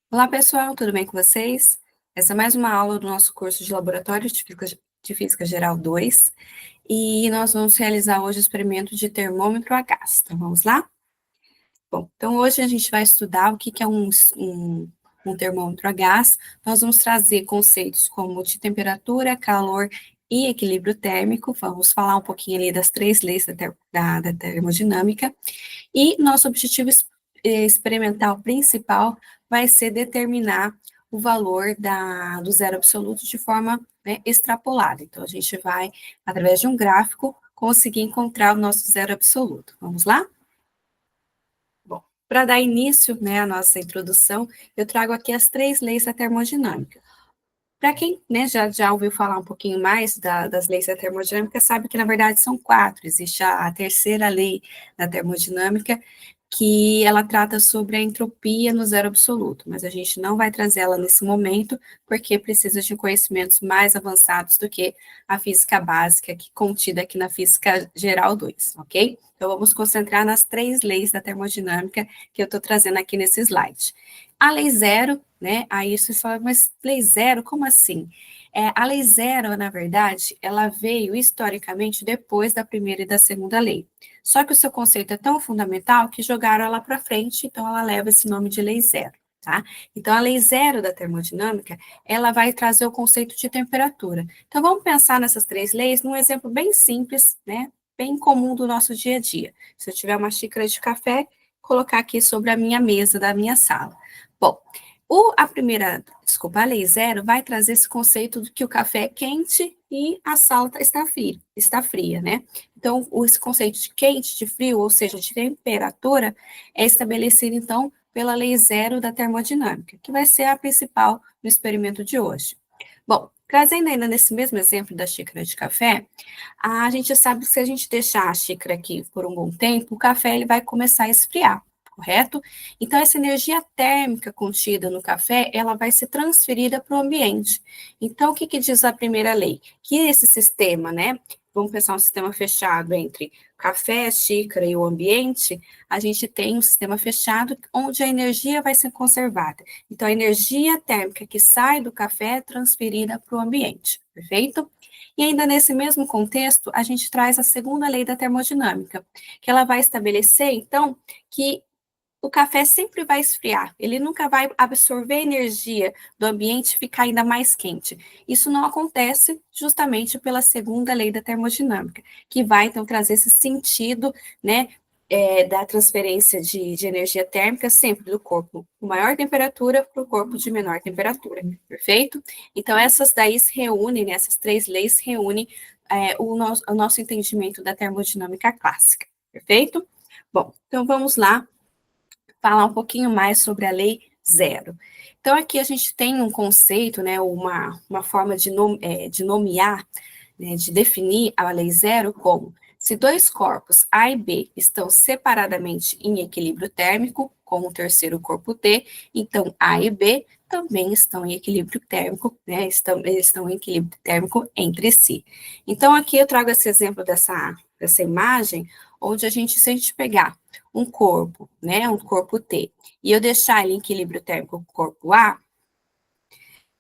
Olá, pessoal, tudo bem com vocês? Essa é mais uma aula do nosso curso de Laboratório de Física Geral 2, e nós vamos realizar hoje o experimento de termômetro a gás. Então, vamos lá? Bom, então hoje a gente vai estudar o que é um termômetro a gás. Nós vamos trazer conceitos como de temperatura, calor e equilíbrio térmico. Vamos falar um pouquinho ali das três leis da termodinâmica. E nosso objetivo experimental principal vai ser determinar o valor do zero absoluto de forma, né, extrapolada. Então, a gente vai, através de um gráfico, conseguir encontrar o nosso zero absoluto. Vamos lá? Bom, para dar início, né, à nossa introdução, eu trago aqui as três leis da termodinâmica. Para quem, né, já ouviu falar um pouquinho mais das leis da termodinâmica, sabe que, na verdade, são quatro. Existe a terceira lei da termodinâmica, que ela trata sobre a entropia no zero absoluto, mas a gente não vai trazer ela nesse momento, porque precisa de conhecimentos mais avançados do que a física básica, contida aqui na Física Geral 2, ok? Então, vamos concentrar nas três leis da termodinâmica que eu estou trazendo aqui nesse slide. A lei zero, né? Aí você fala, mas lei zero, como assim? A lei zero, na verdade, ela veio historicamente depois da primeira e da segunda lei. Só que o seu conceito é tão fundamental que jogaram ela para frente, então ela leva esse nome de lei zero, tá? Então, a lei zero da termodinâmica, ela vai trazer o conceito de temperatura. Então, vamos pensar nessas três leis num exemplo bem simples, né? Bem comum do nosso dia a dia. Se eu tiver uma xícara de café, colocar aqui sobre a minha mesa da minha sala. Bom, a lei zero vai trazer esse conceito de que o café é quente e a sala está fria, né? Então, esse conceito de quente, de frio, ou seja, de temperatura, é estabelecido, então, pela lei zero da termodinâmica, que vai ser a principal no experimento de hoje. Bom, trazendo ainda nesse mesmo exemplo da xícara de café, a gente sabe que se a gente deixar a xícara aqui por um bom tempo, o café ele vai começar a esfriar, correto? Então, essa energia térmica contida no café, ela vai ser transferida para o ambiente. Então, o que, que diz a primeira lei? Que esse sistema, né, vamos pensar um sistema fechado entre café, xícara e o ambiente, a gente tem um sistema fechado onde a energia vai ser conservada. Então, a energia térmica que sai do café é transferida para o ambiente, perfeito? E ainda nesse mesmo contexto, a gente traz a segunda lei da termodinâmica, que ela vai estabelecer, então, que o café sempre vai esfriar, ele nunca vai absorver energia do ambiente e ficar ainda mais quente. Isso não acontece justamente pela segunda lei da termodinâmica, que vai então trazer esse sentido, né, da transferência de energia térmica sempre do corpo com maior temperatura para o corpo de menor temperatura, perfeito? Então, essas daí se reúnem, né, essas três leis reúnem o nosso entendimento da termodinâmica clássica, perfeito? Bom, então vamos lá falar um pouquinho mais sobre a lei zero. Então, aqui a gente tem um conceito, né, uma forma de nomear, né, de definir a lei zero como se dois corpos A e B estão separadamente em equilíbrio térmico, com o terceiro corpo T, então A e B também estão em equilíbrio térmico, né, eles estão em equilíbrio térmico entre si. Então, aqui eu trago esse exemplo dessa imagem, onde se a gente pegar um corpo, né, um corpo T, e eu deixar ele em equilíbrio térmico com o corpo A,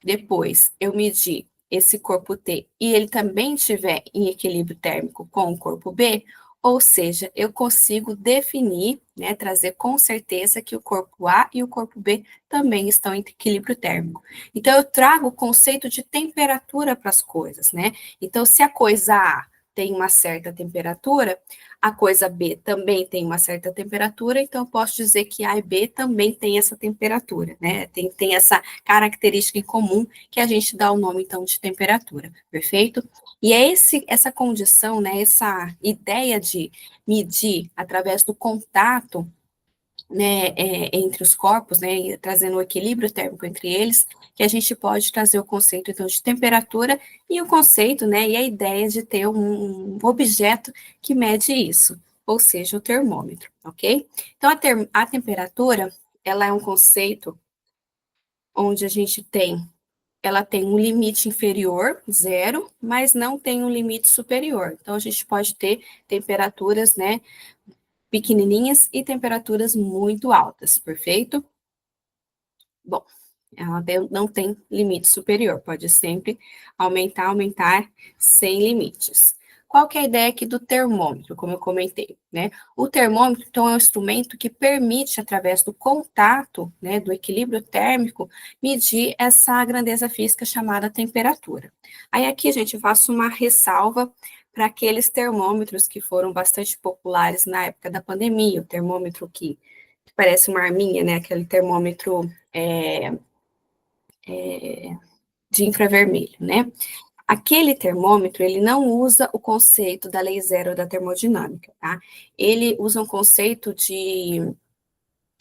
depois eu medir esse corpo T e ele também estiver em equilíbrio térmico com o corpo B, ou seja, eu consigo definir, né, trazer com certeza que o corpo A e o corpo B também estão em equilíbrio térmico. Então, eu trago o conceito de temperatura para as coisas, né? Então, se a coisa A tem uma certa temperatura, a coisa B também tem uma certa temperatura, então eu posso dizer que A e B também têm essa temperatura, né? Tem essa característica em comum que a gente dá o nome, então, de temperatura, perfeito? E é essa condição, né, essa ideia de medir através do contato, né, entre os corpos, né, trazendo o equilíbrio térmico entre eles, que a gente pode trazer o conceito, então, de temperatura e o conceito, né, e a ideia de ter um objeto que mede isso, ou seja, o termômetro, ok? Então, a temperatura, ela é um conceito onde ela tem um limite inferior, zero, mas não tem um limite superior. Então, a gente pode ter temperaturas, né, pequenininhas e temperaturas muito altas, perfeito? Bom, não tem limite superior, pode sempre aumentar sem limites. Qual que é a ideia aqui do termômetro, como eu comentei, né? O termômetro, então, é um instrumento que permite, através do contato, né, do equilíbrio térmico, medir essa grandeza física chamada temperatura. Aí aqui, gente, eu faço uma ressalva para aqueles termômetros que foram bastante populares na época da pandemia, o termômetro que parece uma arminha, né, aquele termômetro de infravermelho, né? Aquele termômetro, ele não usa o conceito da lei zero da termodinâmica, tá? Ele usa um conceito de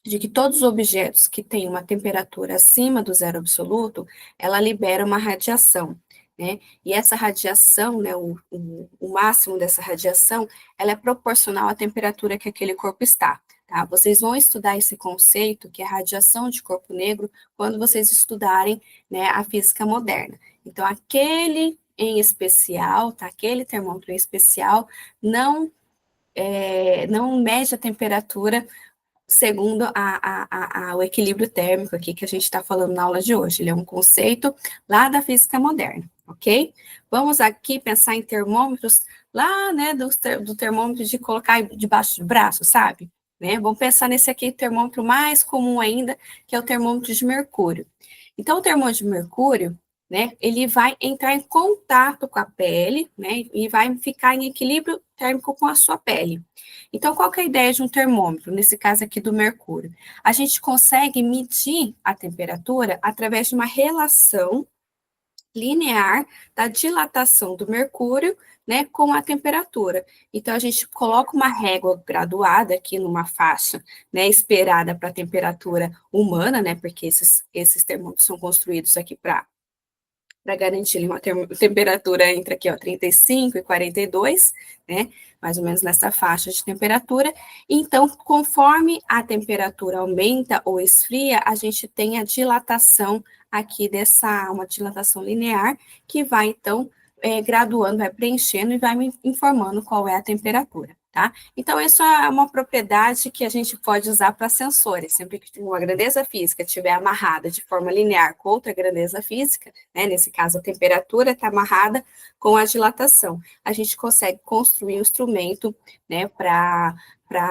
que todos os objetos que têm uma temperatura acima do zero absoluto, ela libera uma radiação, né? E essa radiação, né, o máximo dessa radiação, ela é proporcional à temperatura que aquele corpo está, tá? Vocês vão estudar esse conceito, que é radiação de corpo negro, quando vocês estudarem, né, a física moderna. Então, aquele em especial, tá? Aquele termômetro em especial, não mede a temperatura segundo o equilíbrio térmico aqui que a gente está falando na aula de hoje. Ele é um conceito lá da física moderna, ok? Vamos aqui pensar em termômetros lá, né, do termômetro de colocar debaixo do braço, sabe? Né? Vamos pensar nesse aqui, termômetro mais comum ainda, que é o termômetro de mercúrio. Então, o termômetro de mercúrio, né, ele vai entrar em contato com a pele, né, e vai ficar em equilíbrio térmico com a sua pele. Então, qual que é a ideia de um termômetro, nesse caso aqui do mercúrio? A gente consegue medir a temperatura através de uma relação linear da dilatação do mercúrio, né, com a temperatura. Então, a gente coloca uma régua graduada aqui numa faixa, né, esperada para a temperatura humana, né, porque esses termômetros são construídos aqui para garantir uma temperatura entre aqui, ó, 35 e 42, né, mais ou menos nessa faixa de temperatura. Então, conforme a temperatura aumenta ou esfria, a gente tem a dilatação aqui uma dilatação linear, que vai, então, graduando, vai preenchendo e vai me informando qual é a temperatura, tá? Então, isso é uma propriedade que a gente pode usar para sensores. Sempre que uma grandeza física estiver amarrada de forma linear com outra grandeza física, né, nesse caso a temperatura está amarrada com a dilatação, a gente consegue construir um instrumento, né, para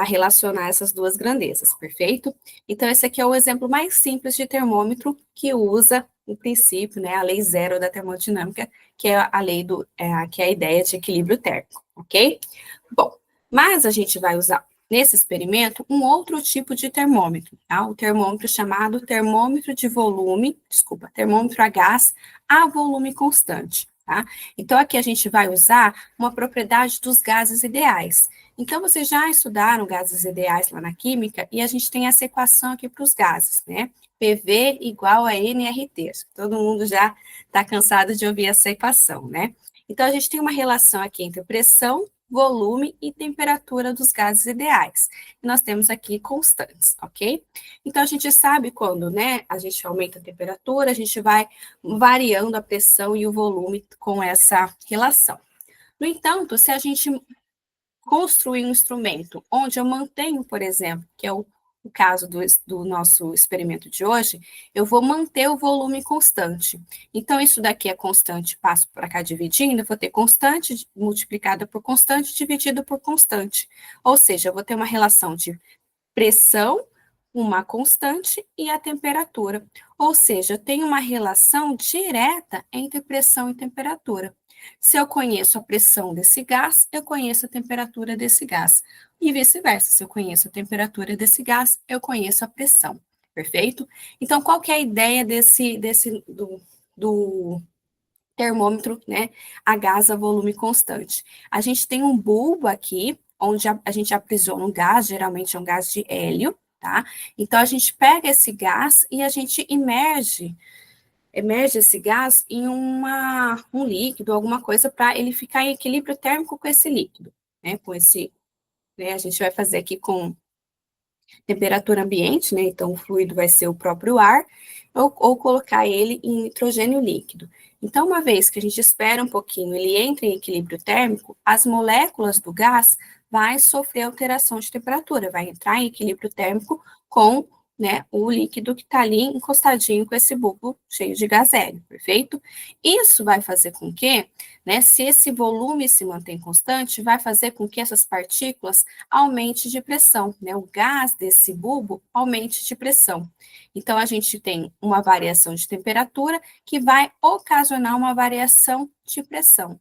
relacionar essas duas grandezas, perfeito? Então, esse aqui é o exemplo mais simples de termômetro que usa o princípio, né, a lei zero da termodinâmica, que é a lei que é a ideia de equilíbrio térmico, ok? Bom, mas a gente vai usar nesse experimento um outro tipo de termômetro, tá? O termômetro chamado termômetro de volume, desculpa, termômetro a gás a volume constante, tá? Então, aqui a gente vai usar uma propriedade dos gases ideais. Então, vocês já estudaram gases ideais lá na química, e a gente tem essa equação aqui para os gases, né? PV igual a nRT. Todo mundo já está cansado de ouvir essa equação, né? Então, a gente tem uma relação aqui entre pressão, volume e temperatura dos gases ideais. E nós temos aqui constantes, ok? Então, a gente sabe quando, né, a gente aumenta a temperatura, a gente vai variando a pressão e o volume com essa relação. No entanto, se a gente construir um instrumento onde eu mantenho, por exemplo, que é o caso do nosso experimento de hoje, eu vou manter o volume constante. Então, isso daqui é constante, passo para cá dividindo, eu vou ter constante multiplicada por constante dividido por constante. Ou seja, eu vou ter uma relação de pressão, uma constante e a temperatura. Ou seja, eu tenho uma relação direta entre pressão e temperatura. Se eu conheço a pressão desse gás, eu conheço a temperatura desse gás. E vice-versa, se eu conheço a temperatura desse gás, eu conheço a pressão. Perfeito? Então, qual que é a ideia do termômetro, né, a gás a volume constante? A gente tem um bulbo aqui, onde a gente aprisiona um gás, geralmente é um gás de hélio, tá? Então, a gente pega esse gás e a gente emerge esse gás em um líquido, alguma coisa, para ele ficar em equilíbrio térmico com esse líquido, né? A gente vai fazer aqui com temperatura ambiente, né? Então, o fluido vai ser o próprio ar, ou colocar ele em nitrogênio líquido. Então, uma vez que a gente espera um pouquinho, ele entra em equilíbrio térmico, as moléculas do gás vai sofrer alteração de temperatura, vai entrar em equilíbrio térmico com né, o líquido que está ali encostadinho com esse bulbo cheio de gás hélio, perfeito? Isso vai fazer com que, né, se esse volume se mantém constante, vai fazer com que essas partículas aumente de pressão, né, o gás desse bulbo aumente de pressão. Então, a gente tem uma variação de temperatura que vai ocasionar uma variação de pressão.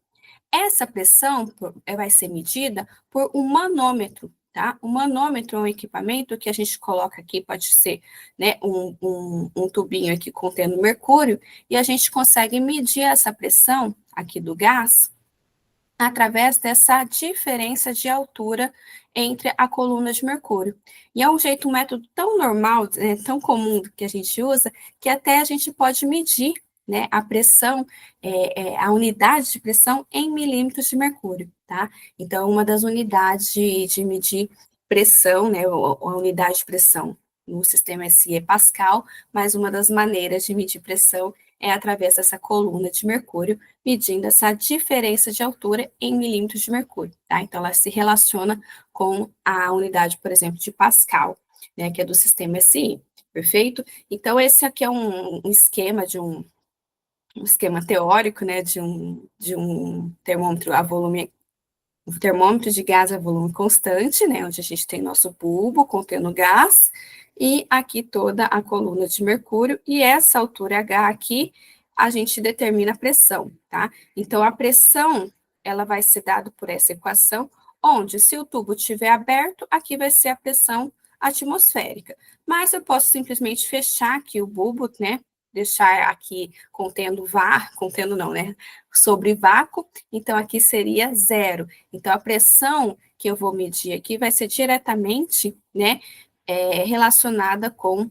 Essa pressão vai ser medida por um manômetro, tá? O manômetro é um equipamento que a gente coloca aqui, pode ser, né, um tubinho aqui contendo mercúrio, e a gente consegue medir essa pressão aqui do gás através dessa diferença de altura entre a coluna de mercúrio. E é um jeito, um método tão normal, tão comum que a gente usa, que até a gente pode medir, né, a pressão, a unidade de pressão em milímetros de mercúrio, tá? Então, uma das unidades de medir pressão, né, a unidade de pressão no sistema SI é Pascal, mas uma das maneiras de medir pressão é através dessa coluna de mercúrio, medindo essa diferença de altura em milímetros de mercúrio, tá? Então, ela se relaciona com a unidade, por exemplo, de Pascal, né, que é do sistema SI, perfeito? Então, esse aqui é um esquema de um esquema teórico, né, de um termômetro a volume, um termômetro de gás a volume constante, né, onde a gente tem nosso bulbo contendo gás, e aqui toda a coluna de mercúrio, e essa altura H aqui, a gente determina a pressão, tá? Então, a pressão, ela vai ser dada por essa equação, onde se o tubo estiver aberto, aqui vai ser a pressão atmosférica. Mas eu posso simplesmente fechar aqui o bulbo, né? Deixar aqui contendo contendo não, né? Sobre vácuo, então aqui seria zero. Então, a pressão que eu vou medir aqui vai ser diretamente, né, relacionada com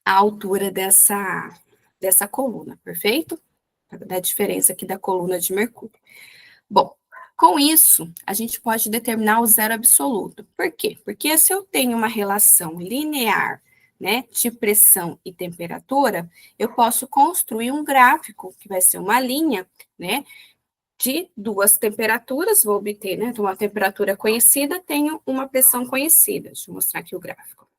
a altura dessa coluna, perfeito? Da diferença aqui da coluna de mercúrio. Bom, com isso, a gente pode determinar o zero absoluto. Por quê? Porque se eu tenho uma relação linear, né, de pressão e temperatura, eu posso construir um gráfico, que vai ser uma linha, né, de duas temperaturas, vou obter, né, de uma temperatura conhecida, tenho uma pressão conhecida. Deixa eu mostrar aqui o gráfico.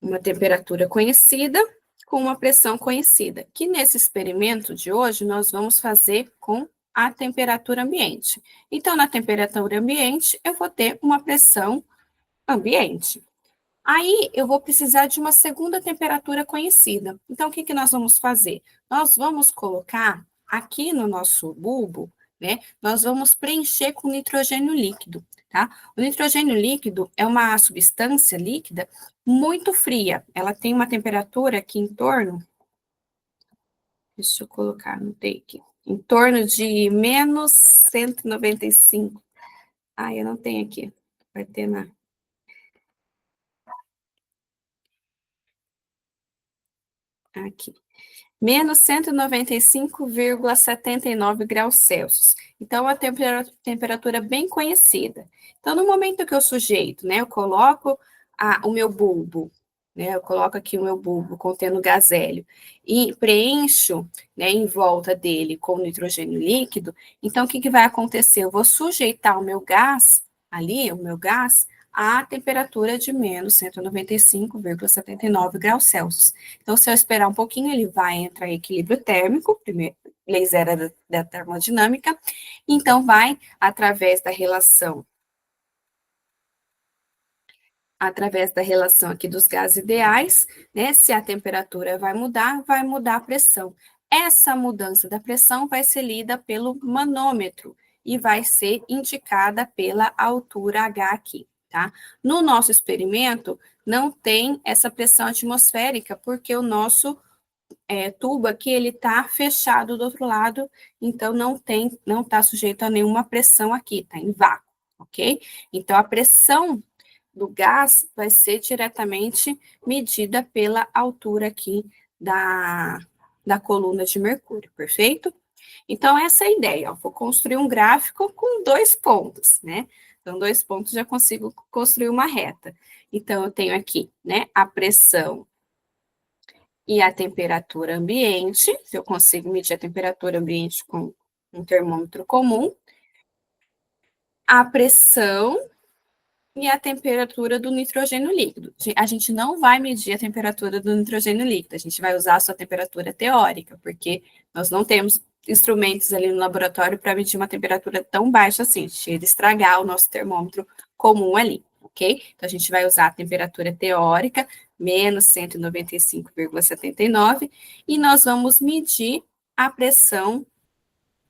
Uma temperatura conhecida com uma pressão conhecida, que nesse experimento de hoje nós vamos fazer com a temperatura ambiente. Então, na temperatura ambiente, eu vou ter uma pressão ambiente. Aí, eu vou precisar de uma segunda temperatura conhecida. Então, o que nós vamos fazer? Nós vamos colocar aqui no nosso bulbo, né? Nós vamos preencher com nitrogênio líquido, tá? O nitrogênio líquido é uma substância líquida muito fria. Ela tem uma temperatura aqui em torno, deixa eu colocar no take, em torno de menos 195. Ah, eu não tenho aqui. Vai ter na... Aqui. Menos 195,79 graus Celsius. Então, é uma temperatura bem conhecida. Então, no momento que eu sujeito, né, eu coloco o meu bulbo, né, eu coloco aqui o meu bulbo contendo gás hélio e preencho, né, em volta dele com nitrogênio líquido, então, o que vai acontecer? Eu vou sujeitar o meu gás ali, o meu gás, a temperatura de menos 195,79 graus Celsius. Então, se eu esperar um pouquinho, ele vai entrar em equilíbrio térmico, primeiro, lei zero da termodinâmica, então vai, através da relação aqui dos gases ideais, né, se a temperatura vai mudar a pressão. Essa mudança da pressão vai ser lida pelo manômetro e vai ser indicada pela altura H aqui, tá? No nosso experimento, não tem essa pressão atmosférica, porque o nosso tubo aqui, ele está fechado do outro lado, então não está sujeito a nenhuma pressão aqui, está em vácuo, ok? Então, a pressão do gás vai ser diretamente medida pela altura aqui da coluna de mercúrio, perfeito? Então, essa é a ideia, ó, vou construir um gráfico com dois pontos, né? Então, dois pontos já consigo construir uma reta. Então, eu tenho aqui, né, a pressão e a temperatura ambiente, se eu consigo medir a temperatura ambiente com um termômetro comum, a pressão e a temperatura do nitrogênio líquido. A gente não vai medir a temperatura do nitrogênio líquido, a gente vai usar a sua temperatura teórica, porque nós não temos instrumentos ali no laboratório para medir uma temperatura tão baixa assim, a gente ia estragar o nosso termômetro comum ali, ok? Então, a gente vai usar a temperatura teórica, menos 195,79, e nós vamos medir a pressão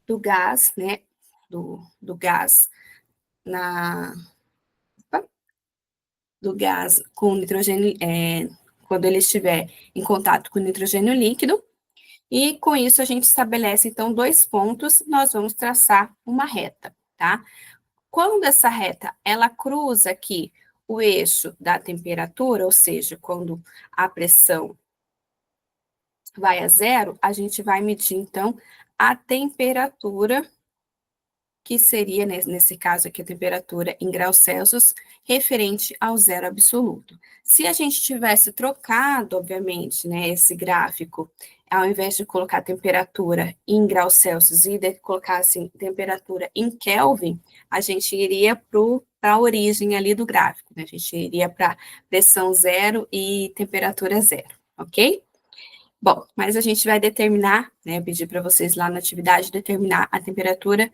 do gás, né, do gás na do gás com nitrogênio, quando ele estiver em contato com nitrogênio líquido, e com isso a gente estabelece, então, dois pontos, nós vamos traçar uma reta, tá? Quando essa reta, ela cruza aqui o eixo da temperatura, ou seja, quando a pressão vai a zero, a gente vai medir, então, a temperatura que seria, nesse caso aqui, a temperatura em graus Celsius, referente ao zero absoluto. Se a gente tivesse trocado, obviamente, né, esse gráfico, ao invés de colocar temperatura em graus Celsius e colocar assim, temperatura em Kelvin, a gente iria para a origem ali do gráfico, né? A gente iria para pressão zero e temperatura zero, ok? Bom, mas a gente vai determinar, né, pedir para vocês lá na atividade determinar a temperatura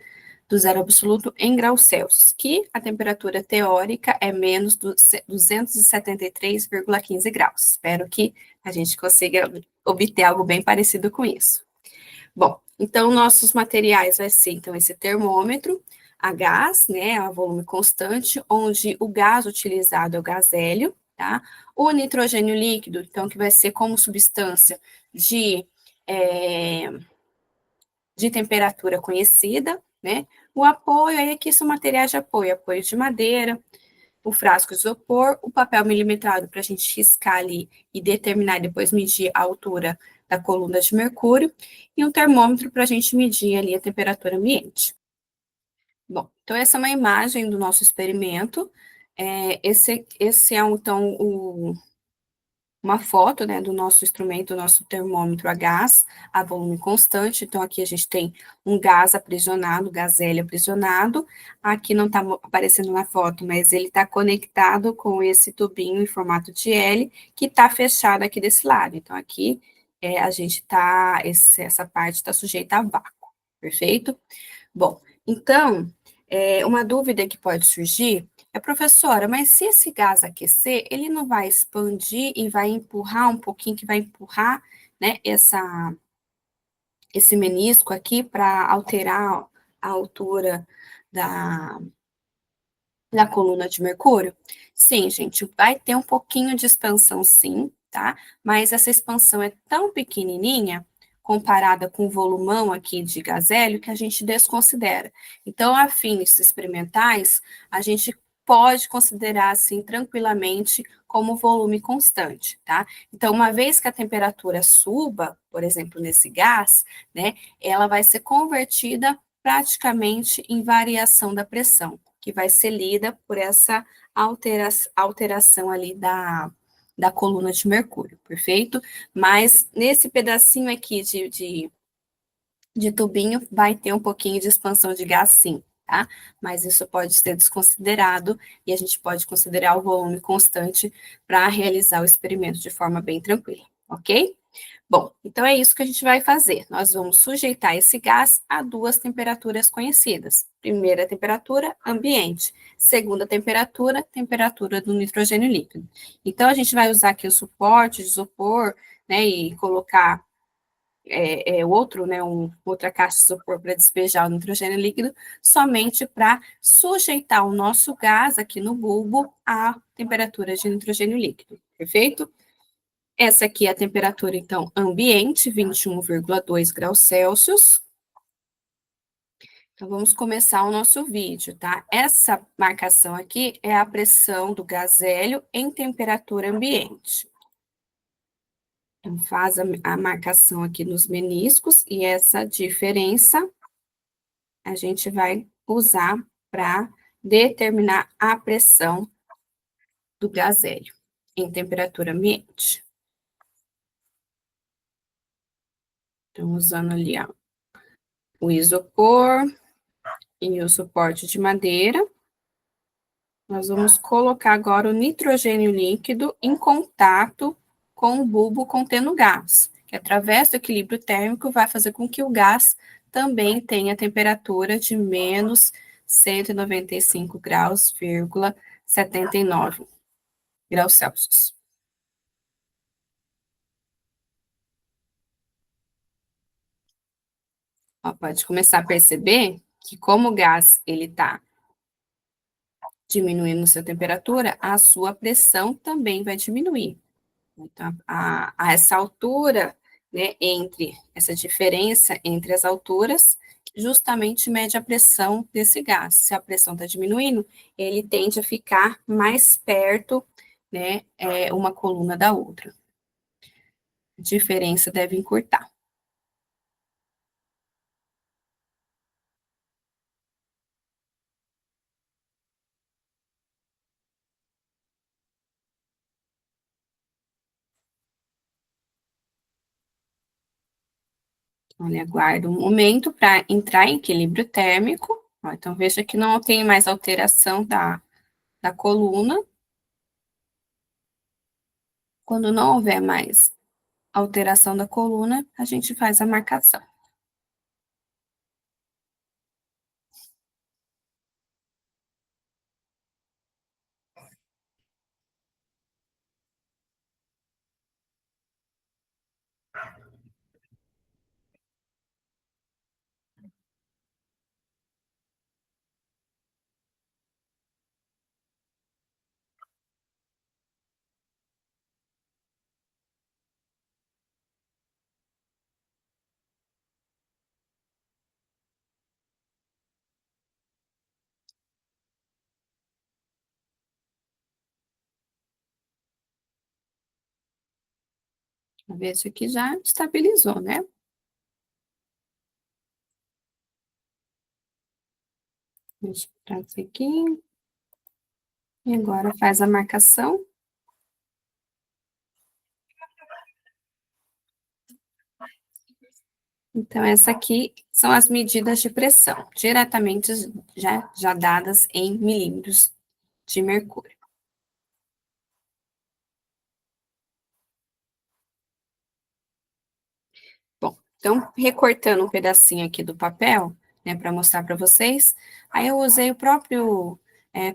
do zero absoluto em graus Celsius, que a temperatura teórica é menos 273,15 graus. Espero que a gente consiga obter algo bem parecido com isso. Bom, então nossos materiais vai ser então esse termômetro a gás, né, a volume constante, onde o gás utilizado é o gás hélio, tá? O nitrogênio líquido, então, que vai ser como substância de, é, de temperatura conhecida, né? O apoio, aí aqui são materiais de apoio, apoio de madeira, o frasco de isopor, o papel milimetrado para a gente riscar ali e determinar e depois medir a altura da coluna de mercúrio, e um termômetro para a gente medir ali a temperatura ambiente. Bom, então essa é uma imagem do nosso experimento. Esse é então uma foto, né, do nosso instrumento, do nosso termômetro a gás, a volume constante. Então aqui a gente tem um gás aprisionado, gás hélio aprisionado. Aqui não está aparecendo na foto, mas ele está conectado com esse tubinho em formato de L que está fechado aqui desse lado. Então aqui a gente está, essa parte está sujeita a vácuo, perfeito? Bom, então, uma dúvida que pode surgir é, professora, mas se esse gás aquecer, ele não vai expandir e vai empurrar um pouquinho, que vai empurrar, né, esse menisco aqui para alterar a altura da, da coluna de mercúrio? Sim, gente, vai ter um pouquinho de expansão, sim, tá? Mas essa expansão é tão pequenininha, comparada com o volumão aqui de gás hélio, que a gente desconsidera. Então, a fins experimentais, a gente pode considerar, assim, tranquilamente, como volume constante, tá? Então, uma vez que a temperatura suba, por exemplo, nesse gás, né, ela vai ser convertida praticamente em variação da pressão, que vai ser lida por essa alteração ali da coluna de mercúrio, perfeito? Mas nesse pedacinho aqui de tubinho vai ter um pouquinho de expansão de gás, sim, tá? Mas isso pode ser desconsiderado e a gente pode considerar o volume constante para realizar o experimento de forma bem tranquila, ok? Bom, então é isso que a gente vai fazer. Nós vamos sujeitar esse gás a duas temperaturas conhecidas. Primeira temperatura, ambiente. Segunda temperatura, temperatura do nitrogênio líquido. Então, a gente vai usar aqui o suporte de isopor, né, e colocar outro, né, outra caixa de isopor para despejar o nitrogênio líquido, somente para sujeitar o nosso gás aqui no bulbo à temperatura de nitrogênio líquido. Perfeito? Essa aqui é a temperatura, então, ambiente, 21,2 graus Celsius. Então, vamos começar o nosso vídeo, tá? Essa marcação aqui é a pressão do gás hélio em temperatura ambiente. Então, faz a marcação aqui nos meniscos e essa diferença a gente vai usar para determinar a pressão do gás hélio em temperatura ambiente. Então, usando ali ó, o isopor e o suporte de madeira, Nós vamos colocar agora o nitrogênio líquido em contato com o bulbo contendo gás, que através do equilíbrio térmico vai fazer com que o gás também tenha temperatura de menos 195 graus, 79 graus Celsius. Ó, pode começar a perceber que como o gás ele está diminuindo sua temperatura, a sua pressão também vai diminuir. Então, a essa altura, né, entre essa diferença entre as alturas, justamente mede a pressão desse gás. Se a pressão está diminuindo, ele tende a ficar mais perto, né, uma coluna da outra. A diferença deve encurtar. Olha, aguardo um momento para entrar em equilíbrio térmico. Ó, então, veja que não tem mais alteração da coluna. Quando não houver mais alteração da coluna, a gente faz a marcação. Veja que já estabilizou, né? Deixa eu trazer aqui. E agora faz a marcação. Então, essa aqui são as medidas de pressão, diretamente já dadas em milímetros de mercúrio. Bom, então, recortando um pedacinho aqui do papel, né, para mostrar para vocês, aí eu usei o próprio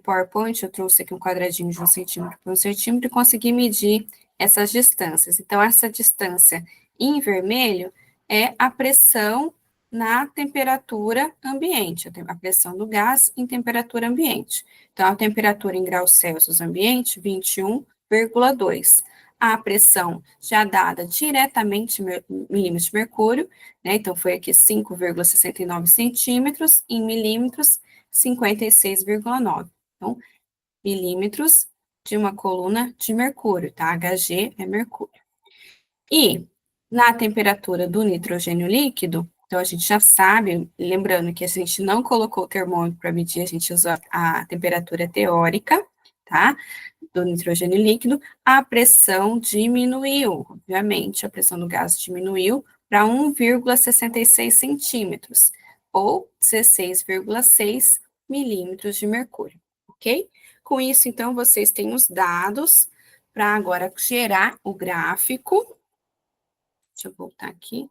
PowerPoint, eu trouxe aqui um quadradinho de 1 centímetro por 1 centímetro e consegui medir essas distâncias. Então, essa distância em vermelho é a pressão na temperatura ambiente, a pressão do gás em temperatura ambiente. Então, a temperatura em graus Celsius ambiente, 21,2. A pressão já dada diretamente em milímetros de mercúrio, né? Então, foi aqui 5,69 centímetros, em milímetros, 56,9. Então, milímetros de uma coluna de mercúrio, tá? Hg é mercúrio. E na temperatura do nitrogênio líquido, então a gente já sabe, lembrando que a gente não colocou o termômetro para medir, a gente usou a temperatura teórica, tá? Do nitrogênio líquido, a pressão diminuiu, obviamente, a pressão do gás diminuiu para 1,66 centímetros, ou 16,6 milímetros de mercúrio, ok? Com isso, então, vocês têm os dados para agora gerar o gráfico. Deixa eu voltar aqui.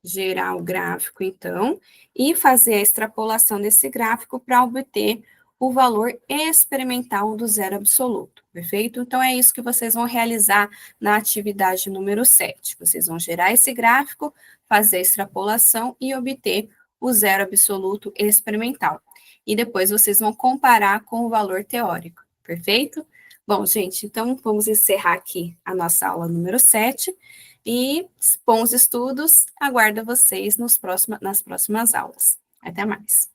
Gerar o gráfico, então, e fazer a extrapolação desse gráfico para obter o valor experimental do zero absoluto, perfeito? Então, é isso que vocês vão realizar na atividade número 7. Vocês vão gerar esse gráfico, fazer a extrapolação e obter o zero absoluto experimental. E depois vocês vão comparar com o valor teórico, perfeito? Bom, gente, então vamos encerrar aqui a nossa aula número 7. E bons estudos, aguardo vocês nas próximas aulas. Até mais.